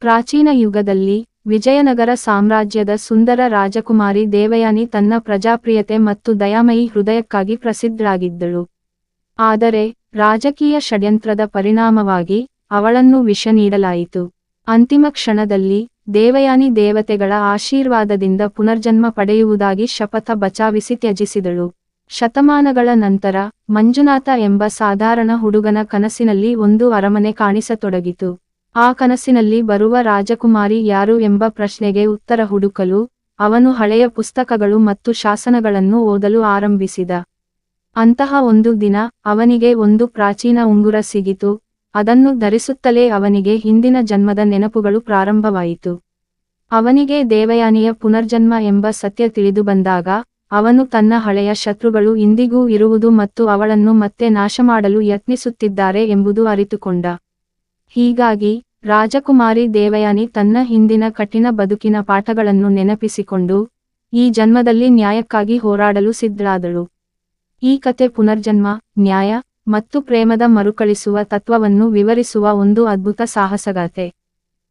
ಪ್ರಾಚೀನ ಯುಗದಲ್ಲಿ ವಿಜಯನಗರ ಸಾಮ್ರಾಜ್ಯದ ಸುಂದರ ರಾಜಕುಮಾರಿ ದೇವಯಾನಿ ತನ್ನ ಪ್ರಜಾಪ್ರಿಯತೆ ಮತ್ತು ದಯಾಮಯಿ ಹೃದಯಕ್ಕಾಗಿ ಪ್ರಸಿದ್ಧಳಾಗಿದ್ದಳು. ಆದರೆ ರಾಜಕೀಯ ಷಡ್ಯಂತ್ರದ ಪರಿಣಾಮವಾಗಿ ಅವಳನ್ನು ವಿಷ ನೀಡಲಾಯಿತು. ಅಂತಿಮ ಕ್ಷಣದಲ್ಲಿ ದೇವಯಾನಿ ದೇವತೆಗಳ ಆಶೀರ್ವಾದದಿಂದ ಪುನರ್ಜನ್ಮ ಪಡೆಯುವುದಾಗಿ ಶಪಥ ಬಚಾವಿಸಿ ತ್ಯಜಿಸಿದಳು. ಶತಮಾನಗಳ ನಂತರ ಮಂಜುನಾಥ ಎಂಬ ಸಾಧಾರಣ ಹುಡುಗನ ಕನಸಿನಲ್ಲಿ ಒಂದು ಅರಮನೆ ಕಾಣಿಸತೊಡಗಿತು. ಆ ಕನಸಿನಲ್ಲಿ ಬರುವ ರಾಜಕುಮಾರಿ ಯಾರು ಎಂಬ ಪ್ರಶ್ನೆಗೆ ಉತ್ತರ ಹುಡುಕಲು ಅವನು ಹಳೆಯ ಪುಸ್ತಕಗಳು ಮತ್ತು ಶಾಸನಗಳನ್ನು ಓದಲು ಆರಂಭಿಸಿದ. ಅಂತಹ ಒಂದು ದಿನ ಅವನಿಗೆ ಒಂದು ಪ್ರಾಚೀನ ಉಂಗುರ ಸಿಗಿತು. ಅದನ್ನು ಧರಿಸುತ್ತಲೇ ಅವನಿಗೆ ಹಿಂದಿನ ಜನ್ಮದ ನೆನಪುಗಳು ಪ್ರಾರಂಭವಾಯಿತು. ಅವನಿಗೆ ದೇವಯಾನಿಯ ಪುನರ್ಜನ್ಮ ಎಂಬ ಸತ್ಯ ತಿಳಿದುಬಂದಾಗ ಅವನು ತನ್ನ ಹಳೆಯ ಶತ್ರುಗಳು ಇಂದಿಗೂ ಇರುವುದು ಮತ್ತು ಅವಳನ್ನು ಮತ್ತೆ ನಾಶಮಾಡಲು ಯತ್ನಿಸುತ್ತಿದ್ದಾರೆ ಎಂಬುದು ಅರಿತುಕೊಂಡ. ಹೀಗಾಗಿ ರಾಜಕುಮಾರಿ ದೇವಯಾನಿ ತನ್ನ ಹಿಂದಿನ ಕಠಿಣ ಬದುಕಿನ ಪಾಠಗಳನ್ನು ನೆನಪಿಸಿಕೊಂಡು ಈ ಜನ್ಮದಲ್ಲಿ ನ್ಯಾಯಕ್ಕಾಗಿ ಹೋರಾಡಲು ಸಿದ್ಧಳಾದಳು. ಈ ಕತೆ ಪುನರ್ಜನ್ಮ, ನ್ಯಾಯ ಮತ್ತು ಪ್ರೇಮದ ಮರುಕಳಿಸುವ ತತ್ವವನ್ನು ವಿವರಿಸುವ ಒಂದು ಅದ್ಭುತ ಸಾಹಸಗಾಥೆ.